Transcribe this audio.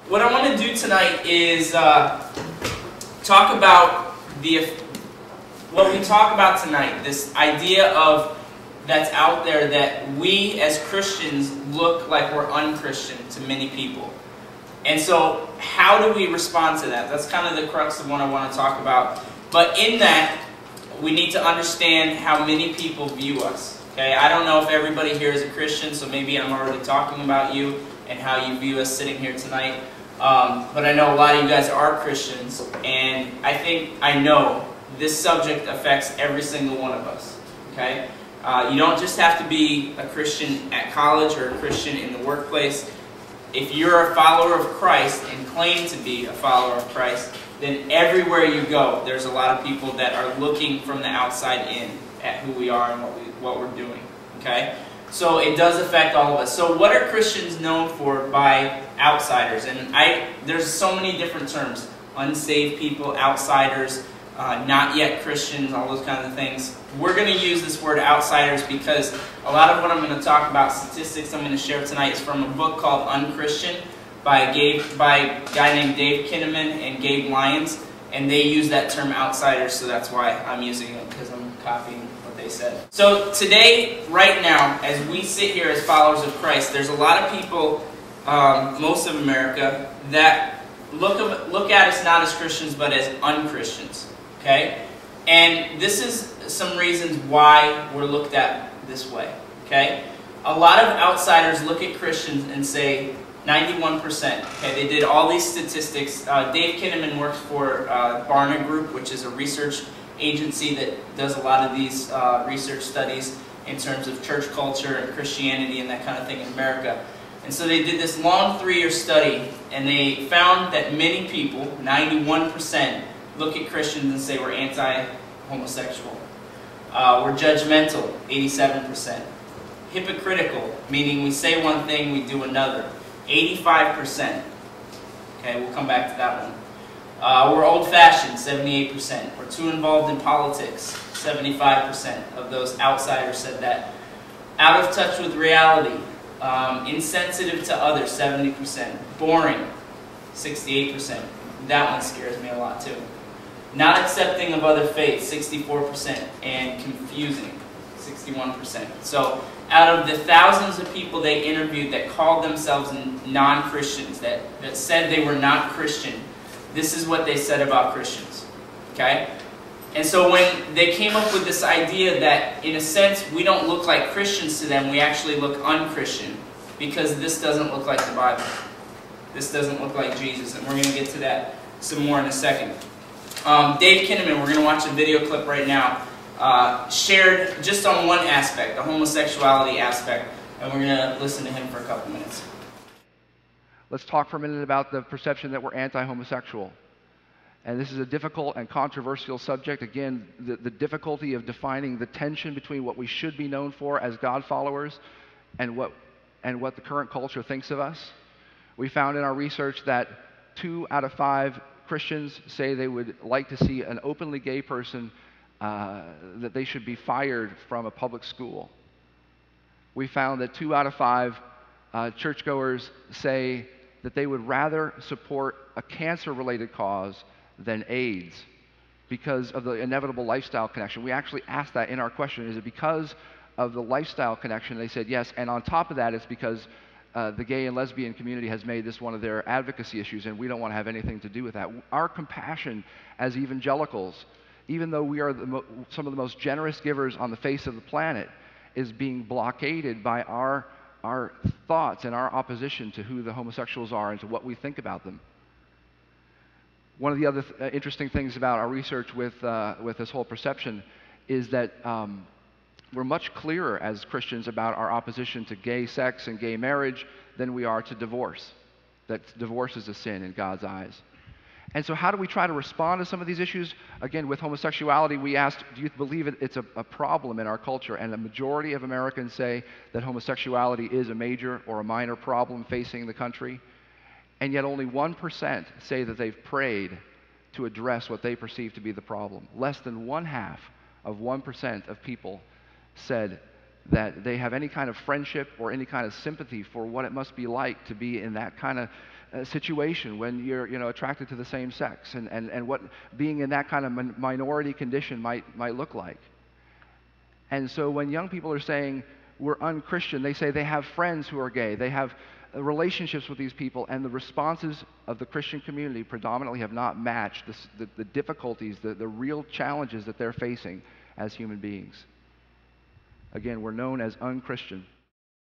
What I want to do tonight is talk about what we talk about tonight, this idea of that's out there that we as Christians look like we're unchristian to many people. And so how do we respond to that? That's kind of the crux of what I want to talk about. But in that, we need to understand how many people view us. Okay? I don't know if everybody here is a Christian, so maybe I'm already talking about you and how you view us sitting here tonight. But I know a lot of you guys are Christians, and I know this subject affects every single one of us. Okay? You don't just have to be a Christian at college or a Christian in the workplace. If you're a follower of Christ and claim to be a follower of Christ, then everywhere you go, there's a lot of people that are looking from the outside in at who we are and what we're doing. Okay? So it does affect all of us. So what are Christians known for by outsiders? And there's so many different terms. Unsaved people, outsiders, not yet Christians, all those kinds of things. We're going to use this word outsiders because a lot of what I'm going to talk about, statistics I'm going to share tonight, is from a book called unChristian by a guy named Dave Kinnaman and Gabe Lyons. And they use that term outsiders, so that's why I'm using it, because I'm copying what they said. So today, right now, as we sit here as followers of Christ, there's a lot of people, most of America, that look at us not as Christians but as unchristians. Okay? And this is some reasons why we're looked at this way. Okay? A lot of outsiders look at Christians and say 91%. Okay? They did all these statistics. Dave Kinnaman works for Barna Group, which is a research agency that does a lot of these research studies in terms of church culture and Christianity and that kind of thing in America. And so they did this long 3-year study, and they found that many people, 91%, look at Christians and say we're anti-homosexual. We're judgmental, 87%. Hypocritical, meaning we say one thing, we do another, 85%. Okay, we'll come back to that one. We're old-fashioned, 78%. We're too involved in politics, 75% of those outsiders said that. Out of touch with reality, insensitive to others, 70%. Boring, 68%. That one scares me a lot too. Not accepting of other faiths, 64%. And confusing, 61%. So out of the thousands of people they interviewed that called themselves non-Christians, that said they were not Christian, this is what they said about Christians. Okay? And so when they came up with this idea that, in a sense, we don't look like Christians to them, we actually look unchristian, because this doesn't look like the Bible. This doesn't look like Jesus, and we're going to get to that some more in a second. Dave Kinnaman, we're going to watch a video clip right now, shared just on one aspect, the homosexuality aspect, and we're going to listen to him for a couple minutes. Let's talk for a minute about the perception that we're anti-homosexual. And this is a difficult and controversial subject. Again, the difficulty of defining the tension between what we should be known for as God followers and what the current culture thinks of us. We found in our research that 2 out of 5 Christians say they would like to see an openly gay person, that they should be fired from a public school. We found that 2 out of 5 churchgoers say that they would rather support a cancer-related cause than AIDS because of the inevitable lifestyle connection. We actually asked that in our question. Is it because of the lifestyle connection? They said yes. And on top of that, it's because the gay and lesbian community has made this one of their advocacy issues, and we don't want to have anything to do with that. Our compassion as evangelicals, even though we are some of the most generous givers on the face of the planet, is being blockaded by our thoughts and our opposition to who the homosexuals are and to what we think about them. One of the other interesting things about our research with this whole perception is that we're much clearer as Christians about our opposition to gay sex and gay marriage than we are to divorce. That divorce is a sin in God's eyes. And so how do we try to respond to some of these issues? Again, with homosexuality, we asked, do you believe it's a problem in our culture? And the majority of Americans say that homosexuality is a major or a minor problem facing the country. And yet only 1% say that they've prayed to address what they perceive to be the problem. Less than 1/2 of 1% of people said that they have any kind of friendship or any kind of sympathy for what it must be like to be in that kind of situation when you're, attracted to the same sex, and what being in that kind of minority condition might look like. And so when young people are saying we're unchristian, they say they have friends who are gay, they have relationships with these people, and the responses of the Christian community predominantly have not matched the difficulties, the real challenges that they're facing as human beings. Again, we're known as unchristian.